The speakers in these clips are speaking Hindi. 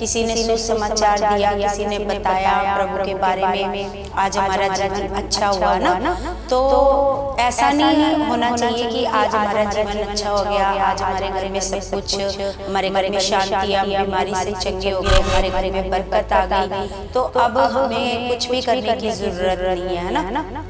किसी ने सुसमाचार दिया, किसी ने बताया प्रभु के बारे में, आज हमारा जीवन अच्छा हुआ ना। तो ऐसा नहीं होना चाहिए कि आज हमारा जीवन अच्छा हो गया, आज हमारे घर में सब कुछ, हमारे घर में शांति, हम बीमारी से चंगे हो गए, हमारे घर में बरकत आ गई, तो अब हमें कुछ भी करने की जरूरत नहीं है ना।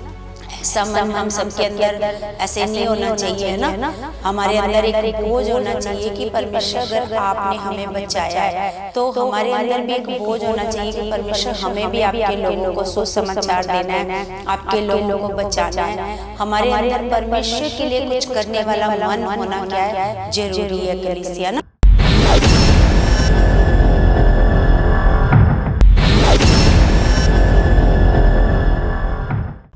ऐसा मन हम सबके अंदर ऐसे नहीं होना चाहिए है ना। हमारे अंदर एक बोझ होना चाहिए कि परमेश्वर अगर आपने हमें बचाया है तो हमारे अंदर भी एक बोझ होना चाहिए कि परमेश्वर हमें भी आपके लोगों को सुसमाचार देना है, आपके लोगों को बचाना है। हमारे अंदर परमेश्वर के लिए कुछ करने वाला मन होना क्या है, जरूरी है कलीसिया ना।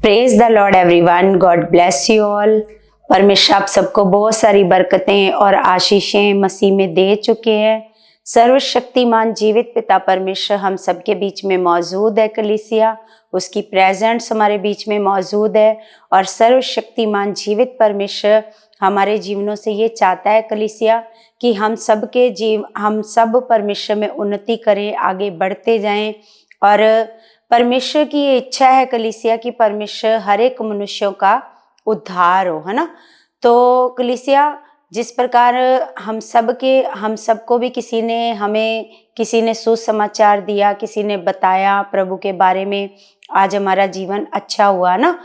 Praise the Lord everyone, God bless you all. परमेश्वर आप सबको बहुत सारी बरकतें और आशीषें मसीह में दे चुके हैं। सर्वशक्तिमान जीवित पिता परमेश्वर हम सबके बीच में मौजूद है कलीसिया, उसकी प्रेजेंस हमारे बीच में मौजूद है। और सर्वशक्तिमान जीवित परमेश्वर हमारे जीवनों से ये चाहता है कलीसिया कि हम सब परमेश्वर में उन्नति करें, आगे बढ़ते जाएं। और परमेश्वर की ये इच्छा है कलीसिया कि परमेश्वर हर एक मनुष्यों का उद्धार हो, है ना। तो कलीसिया जिस प्रकार हम सबको भी किसी ने सुसमाचार दिया, किसी ने बताया प्रभु के बारे में, आज हमारा जीवन अच्छा हुआ ना।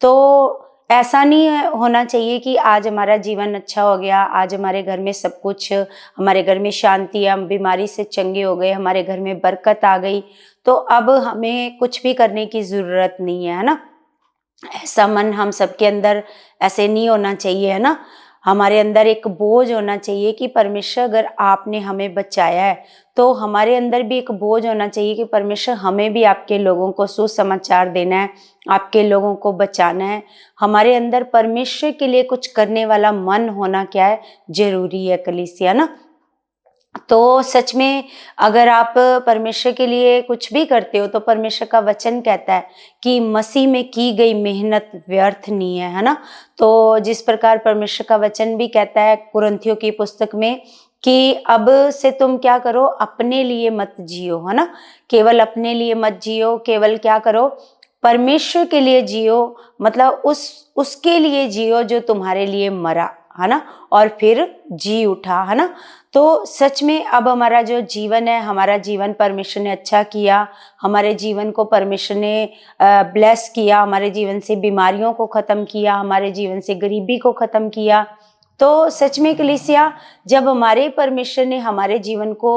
तो ऐसा नहीं होना चाहिए कि आज हमारा जीवन अच्छा हो गया, आज हमारे घर में सब कुछ, हमारे घर में शांति, हम बीमारी से चंगे हो गए, हमारे घर में बरकत आ गई, तो अब हमें कुछ भी करने की जरूरत नहीं है ना। ऐसा मन हम सबके अंदर ऐसे नहीं होना चाहिए है ना। हमारे अंदर एक बोझ होना चाहिए कि परमेश्वर अगर आपने हमें बचाया है तो हमारे अंदर भी एक बोझ होना चाहिए कि परमेश्वर हमें भी आपके लोगों को सुसमाचार देना है, आपके लोगों को बचाना है। हमारे अंदर परमेश्वर के लिए कुछ करने वाला मन होना क्या है, जरूरी है कलीसिया ना। तो सच में अगर आप परमेश्वर के लिए कुछ भी करते हो तो परमेश्वर का वचन कहता है कि मसीह में की गई मेहनत व्यर्थ नहीं है ना। तो जिस प्रकार परमेश्वर का वचन भी कहता है कुरिन्थियों की पुस्तक में कि अब से तुम क्या करो, अपने लिए मत जियो, है ना। केवल अपने लिए मत जियो, केवल क्या करो, परमेश्वर के लिए जियो, मतलब उसके लिए जियो जो तुम्हारे लिए मरा, है ना, और फिर जी उठा, है ना। तो सच में अब हमारा जो जीवन है, हमारा जीवन परमेश्वर ने अच्छा किया, हमारे जीवन को परमेश्वर ने ब्लेस किया, हमारे जीवन से बीमारियों को ख़त्म किया, हमारे जीवन से गरीबी को ख़त्म किया। तो सच में कलीसिया जब हमारे परमेश्वर ने हमारे जीवन को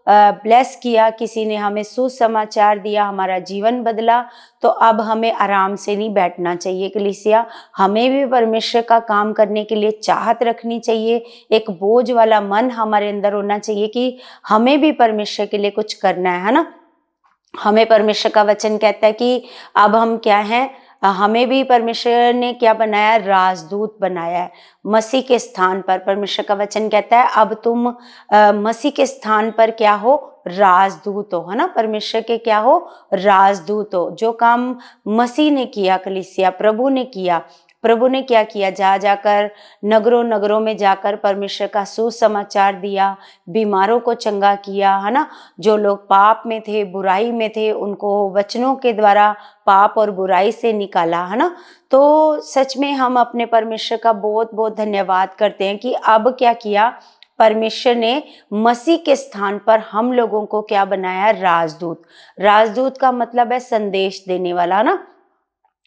ब्लेस किया, किसी ने हमें सुसमाचार दिया, हमारा जीवन बदला, तो अब हमें आराम से नहीं बैठना चाहिए कलीसिया। हमें भी परमेश्वर का काम करने के लिए चाहत रखनी चाहिए, एक बोझ वाला मन हमारे अंदर होना चाहिए कि हमें भी परमेश्वर के लिए कुछ करना है ना। हमें परमेश्वर का वचन कहता है कि अब हम क्या हैं, हमें भी परमेश्वर ने क्या बनाया, राजदूत बनाया है मसीह के स्थान पर। परमेश्वर का वचन कहता है अब तुम मसीह के स्थान पर क्या हो, राजदूत हो, है ना। परमेश्वर के क्या हो, राजदूत हो। जो काम मसीह ने किया कलीसिया, प्रभु ने क्या किया, जा जाकर नगरों नगरों में जाकर परमेश्वर का सुसमाचार दिया, बीमारों को चंगा किया, है ना। जो लोग पाप में थे, बुराई में थे, उनको वचनों के द्वारा पाप और बुराई से निकाला, है ना। तो सच में हम अपने परमेश्वर का बहुत बहुत धन्यवाद करते हैं कि अब क्या किया, परमेश्वर ने मसीह के स्थान पर हम लोगों को क्या बनाया, राजदूत। राजदूत का मतलब है संदेश देने वाला ना।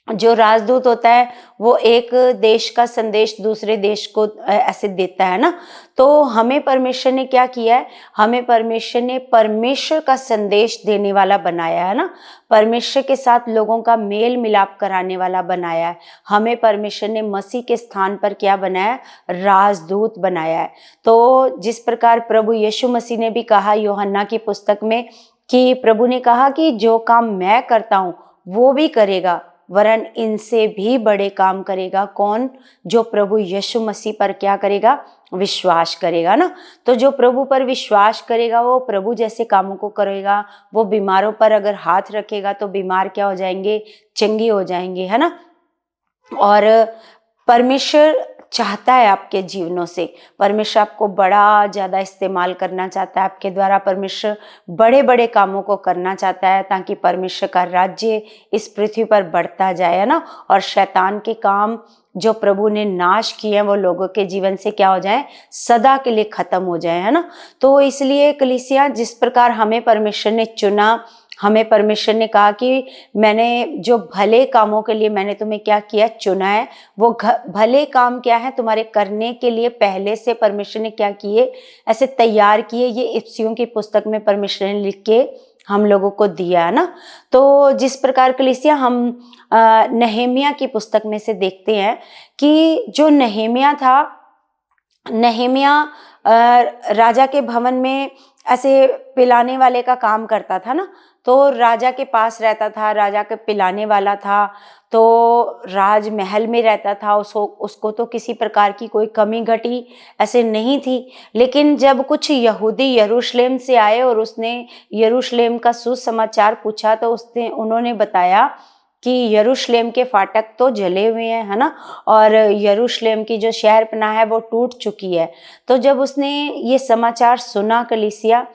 जो राजदूत होता है वो एक देश का संदेश दूसरे देश को ऐसे देता है ना। तो हमें परमेश्वर ने क्या किया है, हमें परमेश्वर ने परमेश्वर का संदेश देने वाला बनाया है ना। परमेश्वर के साथ लोगों का मेल मिलाप कराने वाला बनाया है। हमें परमेश्वर ने मसीह के स्थान पर क्या बनाया, राजदूत बनाया है। तो जिस प्रकार प्रभु यीशु मसीह ने भी कहा यूहन्ना की पुस्तक में कि प्रभु ने कहा कि जो काम मैं करता हूँ वो भी करेगा, वरन इनसे भी बड़े काम करेगा। कौन, जो प्रभु यीशु मसीह पर क्या करेगा, विश्वास करेगा ना। तो जो प्रभु पर विश्वास करेगा वो प्रभु जैसे कामों को करेगा। वो बीमारों पर अगर हाथ रखेगा तो बीमार क्या हो जाएंगे, चंगे हो जाएंगे, है ना। और परमेश्वर चाहता है आपके जीवनों से। परमेश्वर आपको बड़ा ज़्यादा इस्तेमाल करना चाहता है, आपके द्वारा परमेश्वर बड़े बड़े कामों को करना चाहता है, ताकि परमेश्वर का राज्य इस पृथ्वी पर बढ़ता जाए, है ना। और शैतान के काम जो प्रभु ने नाश किए हैं वो लोगों के जीवन से क्या हो जाए, सदा के लिए खत्म हो जाए, है ना। तो इसलिए कलीसिया, जिस प्रकार हमें परमेश्वर ने चुना, हमें परमेश्वर ने कहा कि मैंने जो भले कामों के लिए मैंने तुम्हें क्या किया, चुना है। वो भले काम क्या है, तुम्हारे करने के लिए पहले से परमेश्वर ने क्या किए, ऐसे तैयार किए। ये इफ्सियों की पुस्तक में परमेश्वर ने लिख के हम लोगों को दिया, है ना। तो जिस प्रकार कलीसिया हम नहमिया की पुस्तक में से देखते हैं कि जो नहमिया था, नहमिया राजा के भवन में ऐसे पिलाने वाले का काम करता था ना। तो राजा के पास रहता था, राजा के पिलाने वाला था, तो राजमहल में रहता था। उसको तो किसी प्रकार की कोई कमी घटी ऐसे नहीं थी। लेकिन जब कुछ यहूदी यरूशलेम से आए और उसने यरूशलेम का सुसमाचार पूछा, तो उन्होंने बताया कि यरूशलेम के फाटक तो जले हुए हैं, है ना, और यरूशलेम की जो शहरपनाह है वो टूट चुकी है। तो जब उसने ये समाचार सुना कलीसिया,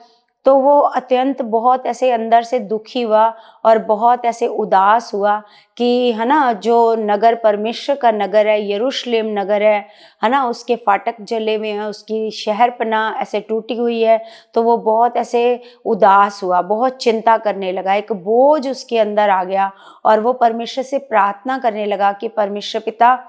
तो वो अत्यंत बहुत ऐसे अंदर से दुखी हुआ और बहुत ऐसे उदास हुआ कि, है ना, जो नगर परमेश्वर का नगर है, यरूशलेम नगर है ना, उसके फाटक जले हुए हैं, उसकी शहरपनाह ऐसे टूटी हुई है। तो वो बहुत ऐसे उदास हुआ, बहुत चिंता करने लगा, एक बोझ उसके अंदर आ गया और वो परमेश्वर से प्रार्थना करने लगा कि परमेश्वर पिता,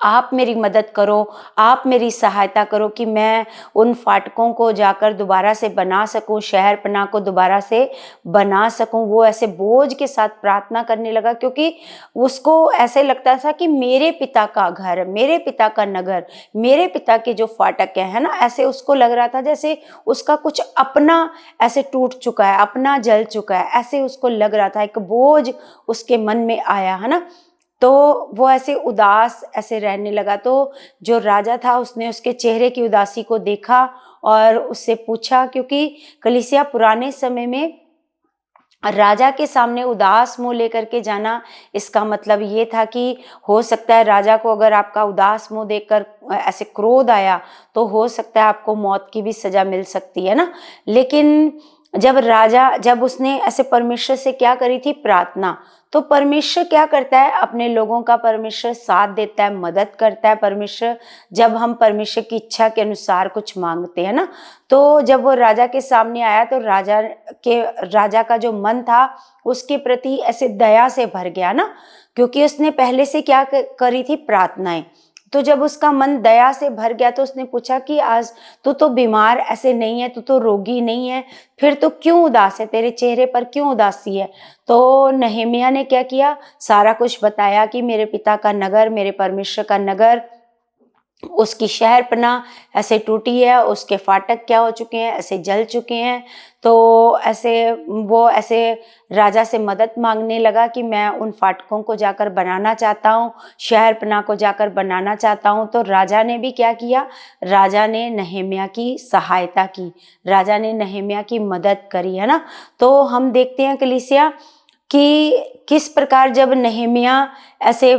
आप मेरी मदद करो, आप मेरी सहायता करो कि मैं उन फाटकों को जाकर दोबारा से बना सकूं, शहरपनाह को दोबारा से बना सकूं। वो ऐसे बोझ के साथ प्रार्थना करने लगा, क्योंकि उसको ऐसे लगता था कि मेरे पिता का घर, मेरे पिता का नगर, मेरे पिता के जो फाटक है ना, ऐसे उसको लग रहा था जैसे उसका कुछ अपना ऐसे टूट चुका है, अपना जल चुका है, ऐसे उसको लग रहा था। एक बोझ उसके मन में आया, है ना। तो वो ऐसे उदास ऐसे रहने लगा। तो जो राजा था उसने उसके चेहरे की उदासी को देखा और उससे पूछा, क्योंकि कलीसिया पुराने समय में राजा के सामने उदास मुंह लेकर के जाना, इसका मतलब ये था कि हो सकता है राजा को अगर आपका उदास मुंह देखकर ऐसे क्रोध आया, तो हो सकता है आपको मौत की भी सजा मिल सकती है ना। लेकिन जब उसने ऐसे परमेश्वर से क्या करी थी, प्रार्थना, तो परमेश्वर क्या करता है, अपने लोगों का परमेश्वर साथ देता है, मदद करता है परमेश्वर, जब हम परमेश्वर की इच्छा के अनुसार कुछ मांगते हैं ना। तो जब वो राजा के सामने आया, तो राजा का जो मन था उसके प्रति ऐसे दया से भर गया ना, क्योंकि उसने पहले से क्या करी थी, प्रार्थनाएं। तो जब उसका मन दया से भर गया, तो उसने पूछा कि आज तू तो बीमार ऐसे नहीं है, तू तो रोगी नहीं है, फिर तो क्यों उदास है, तेरे चेहरे पर क्यों उदासी है। तो नहमिया ने क्या किया, सारा कुछ बताया कि मेरे पिता का नगर, मेरे परमेश्वर का नगर, उसकी शहरपनाह ऐसे टूटी है, उसके फाटक क्या हो चुके हैं, ऐसे जल चुके हैं। तो वो ऐसे राजा से मदद मांगने लगा कि मैं उन फाटकों को जाकर बनाना चाहता हूँ, शहरपनाह को जाकर बनाना चाहता हूँ। तो राजा ने भी क्या किया, राजा ने नहमिया की सहायता की, राजा ने नहमिया की मदद करी, है ना। तो हम देखते हैं कलीसिया कि किस प्रकार जब नहमिया ऐसे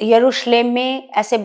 यरूशलेम में ऐसे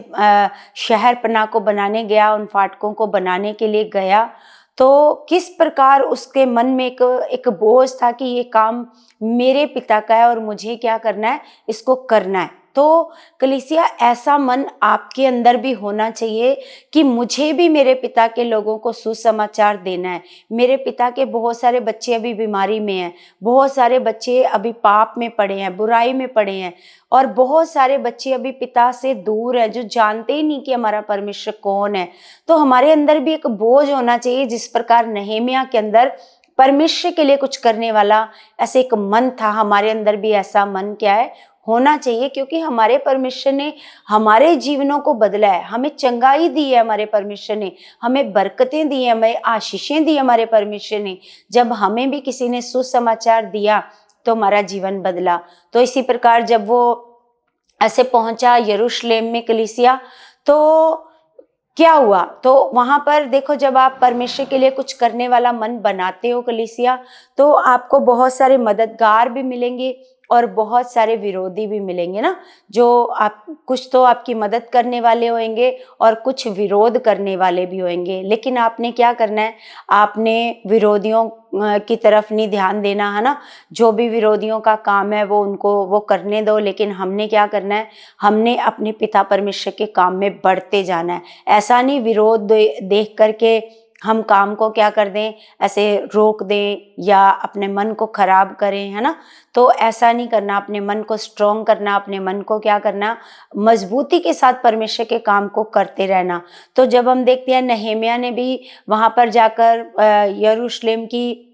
शहरपनाह को बनाने गया, उन फाटकों को बनाने के लिए गया, तो किस प्रकार उसके मन में एक बोझ था कि ये काम मेरे पिता का है और मुझे क्या करना है, इसको करना है। तो कलीसिया, ऐसा मन आपके अंदर भी होना चाहिए कि मुझे भी मेरे पिता के लोगों को सुसमाचार देना है। मेरे पिता के बहुत सारे बच्चे अभी बीमारी में हैं, बहुत सारे बच्चे अभी पाप में पड़े हैं, बुराई में पड़े हैं, और बहुत सारे बच्चे अभी पिता से दूर हैं, जो जानते ही नहीं कि हमारा परमेश्वर कौन है। तो हमारे अंदर भी एक बोझ होना चाहिए, जिस प्रकार नहमिया के अंदर परमेश्वर के लिए कुछ करने वाला ऐसे एक मन था, हमारे अंदर भी ऐसा मन क्या है, होना चाहिए। क्योंकि हमारे परमेश्वर ने हमारे जीवनों को बदला है, हमें चंगाई दी है हमारे परमेश्वर ने, हमें बरकतें दी है, हमें आशीषें दी हमारे परमेश्वर ने। जब हमें भी किसी ने सुसमाचार दिया तो हमारा जीवन बदला। तो इसी प्रकार जब वो ऐसे पहुंचा यरूशलेम में कलीसिया, तो क्या हुआ, तो वहां पर देखो, जब आप परमेश्वर के लिए कुछ करने वाला मन बनाते हो कलीसिया, तो आपको बहुत सारे मददगार भी मिलेंगे और बहुत सारे विरोधी भी मिलेंगे ना, जो आप कुछ तो आपकी मदद करने वाले होंगे और कुछ विरोध करने वाले भी होंगे। लेकिन आपने क्या करना है, आपने विरोधियों की तरफ नहीं ध्यान देना, है ना। जो भी विरोधियों का काम है वो करने दो, लेकिन हमने क्या करना है, हमने अपने पिता परमेश्वर के काम में बढ़ते जाना है। ऐसा नहीं विरोध देख करके हम काम को क्या कर दें, ऐसे रोक दें या अपने मन को खराब करें, है ना। तो ऐसा नहीं करना, अपने मन को स्ट्रॉन्ग करना, अपने मन को क्या करना, मजबूती के साथ परमेश्वर के काम को करते रहना। तो जब हम देखते हैं नहम्याह ने भी वहां पर जाकर यरूशलेम की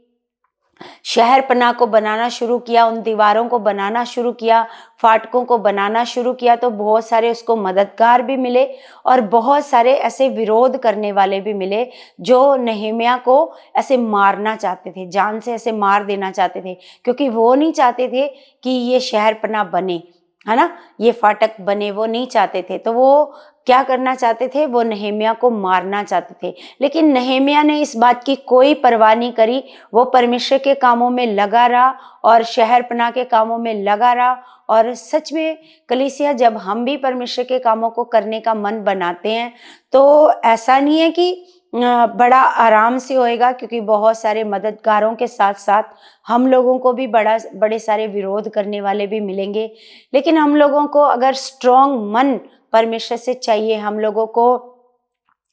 शहर पनाह को बनाना शुरू किया, उन दीवारों को बनाना शुरू किया, फाटकों को बनाना शुरू किया, तो बहुत सारे उसको मददगार भी मिले और बहुत सारे ऐसे विरोध करने वाले भी मिले जो नहम्याह को ऐसे मारना चाहते थे, जान से ऐसे मार देना चाहते थे, क्योंकि वो नहीं चाहते थे कि ये शहर पनाह बने, है ना, ये फाटक बने, वो नहीं चाहते थे। तो वो क्या करना चाहते थे, वो नहम्याह को मारना चाहते थे। लेकिन नहम्याह ने इस बात की कोई परवाह नहीं करी, वो परमेश्वर के कामों में लगा रहा और शहर पनाह के कामों में लगा रहा। और सच में कलीसिया, जब हम भी परमेश्वर के कामों को करने का मन बनाते हैं तो ऐसा नहीं है कि बड़ा आराम से होएगा, क्योंकि बहुत सारे मददगारों के साथ साथ हम लोगों को भी बड़े सारे विरोध करने वाले भी मिलेंगे। लेकिन हम लोगों को अगर स्ट्रॉन्ग मन परमेश्वर से चाहिए, हम लोगों को,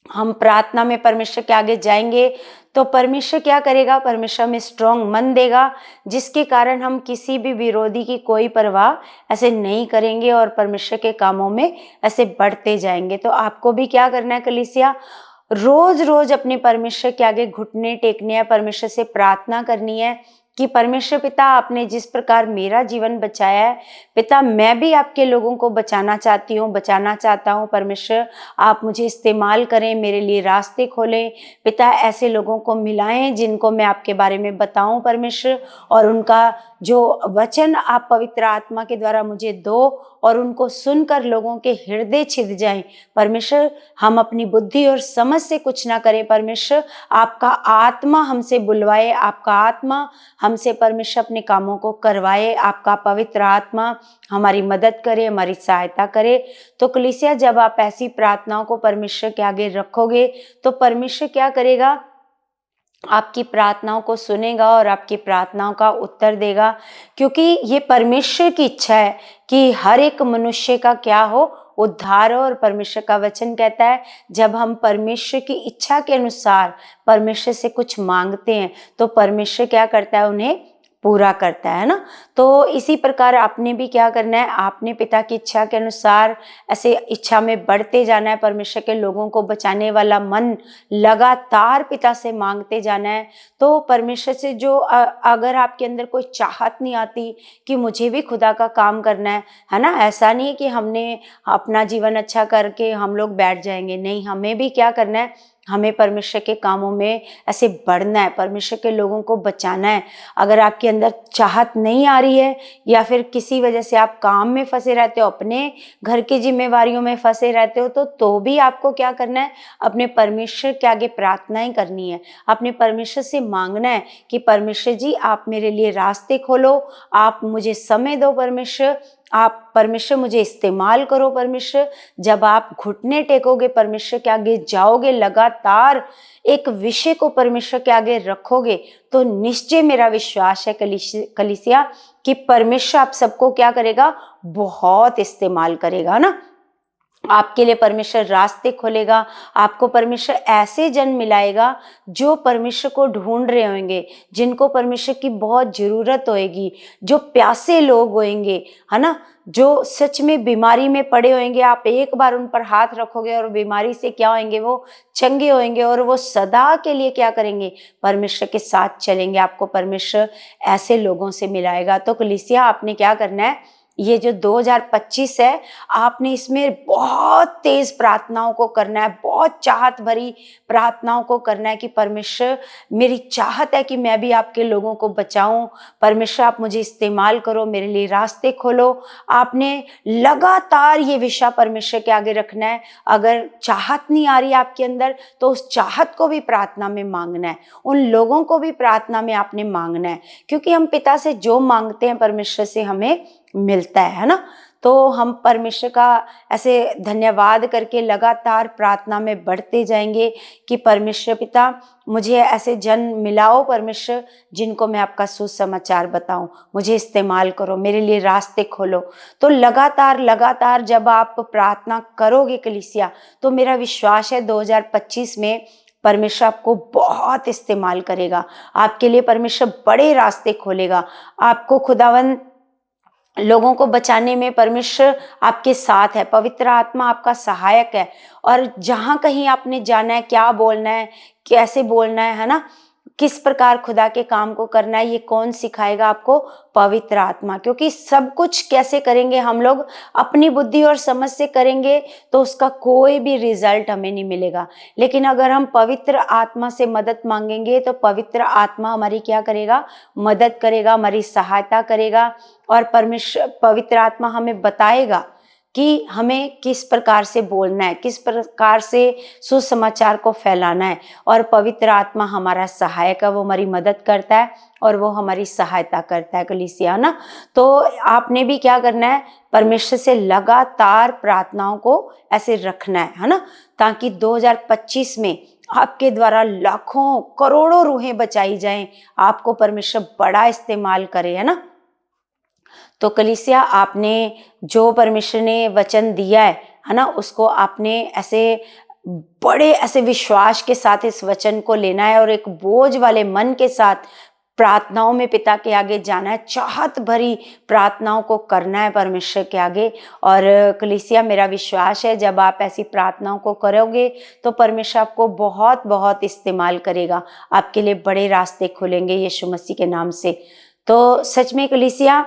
हम प्रार्थना में परमेश्वर के आगे जाएंगे तो परमेश्वर क्या करेगा, परमेश्वर में स्ट्रॉन्ग मन देगा, जिसके कारण हम किसी भी विरोधी की कोई परवाह ऐसे नहीं करेंगे और परमेश्वर के कामों में ऐसे बढ़ते जाएंगे। तो आपको भी क्या करना है कलीसिया, रोज रोज अपने परमेश्वर के आगे घुटने टेकने हैं, परमेश्वर से प्रार्थना करनी है कि परमेश्वर पिता, आपने जिस प्रकार मेरा जीवन बचाया है, पिता मैं भी आपके लोगों को बचाना चाहती हूँ, बचाना चाहता हूँ। परमेश्वर आप मुझे इस्तेमाल करें, मेरे लिए रास्ते खोलें पिता, ऐसे लोगों को मिलाएं जिनको मैं आपके बारे में बताऊं परमेश्वर, और उनका जो वचन आप पवित्र आत्मा के द्वारा मुझे दो और उनको सुनकर लोगों के हृदय छिद जाएं। परमेश्वर, हम अपनी बुद्धि और समझ से कुछ ना करें, परमेश्वर आपका आत्मा हमसे बुलवाए, आपका आत्मा हमसे परमेश्वर अपने कामों को करवाए, आपका पवित्र आत्मा हमारी मदद करे, हमारी सहायता करे। तो कलीसिया, जब आप ऐसी प्रार्थनाओं को परमेश्वर के आगे रखोगे तो परमेश्वर क्या करेगा, आपकी प्रार्थनाओं को सुनेगा और आपकी प्रार्थनाओं का उत्तर देगा, क्योंकि ये परमेश्वर की इच्छा है कि हर एक मनुष्य का क्या हो, उद्धार हो। और परमेश्वर का वचन कहता है, जब हम परमेश्वर की इच्छा के अनुसार परमेश्वर से कुछ मांगते हैं तो परमेश्वर क्या करता है, उन्हें पूरा करता है ना। तो इसी प्रकार आपने भी क्या करना है, आपने पिता की इच्छा के अनुसार ऐसे इच्छा में बढ़ते जाना है, परमेश्वर के लोगों को बचाने वाला मन लगातार पिता से मांगते जाना है। तो परमेश्वर से जो अगर आपके अंदर कोई चाहत नहीं आती कि मुझे भी खुदा का काम करना है ना, ऐसा नहीं है कि हमने अपना जीवन अच्छा करके हम लोग बैठ जाएंगे, नहीं, हमें भी क्या करना है, हमें परमेश्वर के कामों में ऐसे बढ़ना है, परमेश्वर के लोगों को बचाना है। अगर आपके अंदर चाहत नहीं आ रही है या फिर किसी वजह से आप काम में फंसे रहते हो, अपने घर की जिम्मेवारियों में फंसे रहते हो, तो भी आपको क्या करना है, अपने परमेश्वर के आगे प्रार्थनाएं करनी है, अपने परमेश्वर से मांगना है कि परमेश्वर जी आप मेरे लिए रास्ते खोलो, आप मुझे समय दो परमेश्वर, आप परमेश्वर मुझे इस्तेमाल करो परमेश्वर। जब आप घुटने टेकोगे, परमेश्वर के आगे जाओगे, लगातार एक विषय को परमेश्वर के आगे रखोगे, तो निश्चय मेरा विश्वास है कलीसिया कि परमेश्वर आप सबको क्या करेगा, बहुत इस्तेमाल करेगा ना। आपके लिए परमेश्वर रास्ते खोलेगा, आपको परमेश्वर ऐसे जन मिलाएगा जो परमेश्वर को ढूंढ रहे होंगे, जिनको परमेश्वर की बहुत जरूरत होएगी, जो प्यासे लोग होंगे, है ना, जो सच में बीमारी में पड़े होंगे। आप एक बार उन पर हाथ रखोगे और बीमारी से क्या होंगे, वो चंगे होंगे और वो सदा के लिए क्या करेंगे, परमेश्वर के साथ चलेंगे। आपको परमेश्वर ऐसे लोगों से मिलाएगा। तो कलीसिया, आपने क्या करना है, ये जो 2025 है, आपने इसमें बहुत तेज प्रार्थनाओं को करना है, बहुत चाहत भरी प्रार्थनाओं को करना है कि परमेश्वर, मेरी चाहत है कि मैं भी आपके लोगों को बचाऊं। परमेश्वर, आप मुझे इस्तेमाल करो, मेरे लिए रास्ते खोलो। आपने लगातार ये विषय परमेश्वर के आगे रखना है। अगर चाहत नहीं आ रही आपके अंदर, तो उस चाहत को भी प्रार्थना में मांगना है, उन लोगों को भी प्रार्थना में आपने मांगना है, क्योंकि हम पिता से जो मांगते हैं परमेश्वर से हमें मिलता है ना। तो हम परमेश्वर का ऐसे धन्यवाद करके लगातार प्रार्थना में बढ़ते जाएंगे कि परमेश्वर पिता, मुझे ऐसे जन मिलाओ परमेश्वर, जिनको मैं आपका सुसमाचार बताऊं, मुझे इस्तेमाल करो, मेरे लिए रास्ते खोलो। तो लगातार जब आप प्रार्थना करोगे कलीसिया, तो मेरा विश्वास है 2025 में परमेश्वर आपको बहुत इस्तेमाल करेगा, आपके लिए परमेश्वर बड़े रास्ते खोलेगा। आपको खुदावन लोगों को बचाने में परमेश्वर आपके साथ है, पवित्र आत्मा आपका सहायक है। और जहां कहीं आपने जाना है, क्या बोलना है, कैसे बोलना है ना, किस प्रकार खुदा के काम को करना है, ये कौन सिखाएगा आपको? पवित्र आत्मा। क्योंकि सब कुछ कैसे करेंगे हम लोग? अपनी बुद्धि और समझ से करेंगे तो उसका कोई भी रिजल्ट हमें नहीं मिलेगा। लेकिन अगर हम पवित्र आत्मा से मदद मांगेंगे तो पवित्र आत्मा हमारी क्या करेगा? मदद करेगा, हमारी सहायता करेगा। और परमेश्वर, पवित्र आत्मा हमें बताएगा कि हमें किस प्रकार से बोलना है, किस प्रकार से सुसमाचार को फैलाना है। और पवित्र आत्मा हमारा सहायक है, वो हमारी मदद करता है और वो हमारी सहायता करता है कलीसिया ना। तो आपने भी क्या करना है? परमेश्वर से लगातार प्रार्थनाओं को ऐसे रखना है ना, ताकि 2025 में आपके द्वारा लाखों करोड़ों रूहें बचाई जाएं, आपको परमेश्वर बड़ा इस्तेमाल करे, है ना। तो कलीसिया, आपने जो परमेश्वर ने वचन दिया है ना, उसको आपने ऐसे बड़े ऐसे विश्वास के साथ इस वचन को लेना है और एक बोझ वाले मन के साथ प्रार्थनाओं में पिता के आगे जाना है, चाहत भरी प्रार्थनाओं को करना है परमेश्वर के आगे। और कलीसिया, मेरा विश्वास है जब आप ऐसी प्रार्थनाओं को करोगे तो परमेश्वर आपको बहुत बहुत इस्तेमाल करेगा, आपके लिए बड़े रास्ते खुलेंगे यीशु मसीह के नाम से। तो सच में कलीसिया,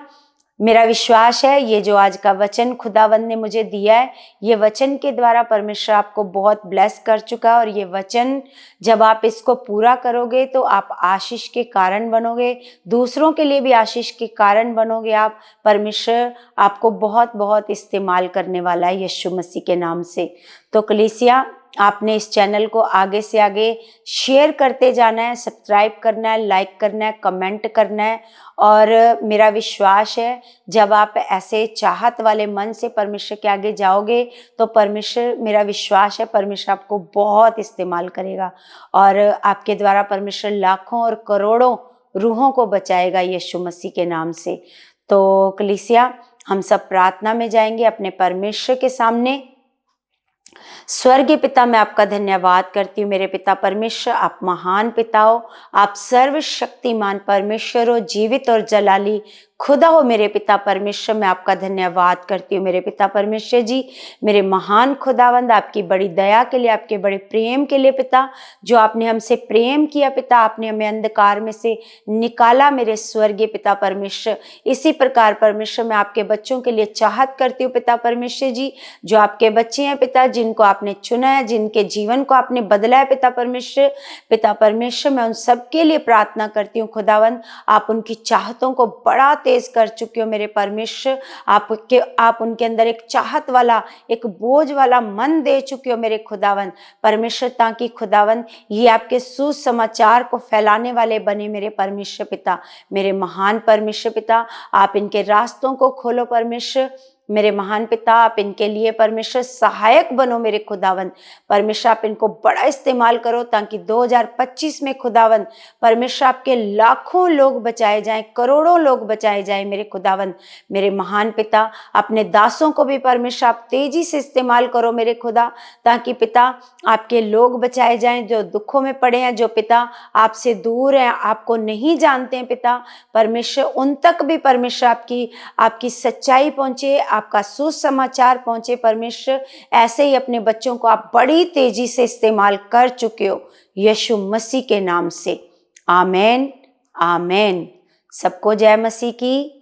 मेरा विश्वास है ये जो आज का वचन खुदावंद ने मुझे दिया है, ये वचन के द्वारा परमेश्वर आपको बहुत ब्लेस कर चुका है। और ये वचन जब आप इसको पूरा करोगे तो आप आशीष के कारण बनोगे, दूसरों के लिए भी आशीष के कारण बनोगे आप। परमेश्वर आपको बहुत बहुत इस्तेमाल करने वाला है यीशु मसीह के नाम से। तो कलीसिया, आपने इस चैनल को आगे से आगे शेयर करते जाना है, सब्सक्राइब करना है, लाइक करना है, कमेंट करना है। और मेरा विश्वास है जब आप ऐसे चाहत वाले मन से परमेश्वर के आगे जाओगे तो परमेश्वर, मेरा विश्वास है परमेश्वर आपको बहुत इस्तेमाल करेगा और आपके द्वारा परमेश्वर लाखों और करोड़ों रूहों को बचाएगा यीशु मसीह के नाम से। तो कलीसिया, हम सब प्रार्थना में जाएंगे अपने परमेश्वर के सामने। स्वर्गीय पिता, मैं आपका धन्यवाद करती हूँ मेरे पिता परमेश्वर, आप महान पिता हो, आप सर्वशक्तिमान परमेश्वर हो, जीवित और जलाली खुदा हो मेरे पिता परमेश्वर। मैं आपका धन्यवाद करती हूँ मेरे पिता परमेश्वर जी, मेरे महान खुदावंद, आपकी बड़ी दया के लिए, आपके बड़े प्रेम के लिए पिता, जो आपने हमसे प्रेम किया पिता, आपने हमें अंधकार में से निकाला मेरे स्वर्गीय पिता परमेश्वर। इसी प्रकार परमेश्वर, मैं आपके बच्चों के लिए चाहत करती हूँ पिता परमेश्वर जी, जो आपके बच्चे हैं पिता, जिनको आपने चुना है, जिनके जीवन को आपने बदला है पिता परमेश्वर। पिता परमेश्वर, मैं उन सबके लिए प्रार्थना करती हूँ खुदावंद, आप उनकी चाहतों को बड़ा तेज कर चुके हो मेरे परमेश्वर। आप उनके अंदर एक चाहत वाला, एक बोझ वाला मन दे चुके हो मेरे खुदावंद परमेश्वर, ताकि खुदावंद ये आपके सुसमाचार को फैलाने वाले बने मेरे परमेश्वर पिता। मेरे महान परमेश्वर पिता, आप इनके रास्तों को खोलो परमेश्वर। मेरे महान पिता, आप इनके लिए परमेश्वर सहायक बनो मेरे खुदावंद परमेश्वर। आप इनको बड़ा इस्तेमाल करो ताकि 2025 में खुदावंद परमेश्वर आपके लाखों लोग बचाए जाएं, करोड़ों लोग बचाए जाएं मेरे खुदावंद। मेरे महान पिता, अपने दासों को भी परमेश्वर आप तेजी से इस्तेमाल करो मेरे खुदा, ताकि पिता आपके लोग बचाए जाएं जो दुखों में पड़े हैं, जो पिता आपसे दूर हैं, आपको नहीं जानते हैं पिता परमेश्वर, उन तक भी परमेश्वर आपकी सच्चाई पहुंचे, आपका सुसमाचार पहुंचे परमेश्वर। ऐसे ही अपने बच्चों को आप बड़ी तेजी से इस्तेमाल कर चुके हो यीशु मसीह के नाम से। आमेन, आमेन। सबको जय मसीह की।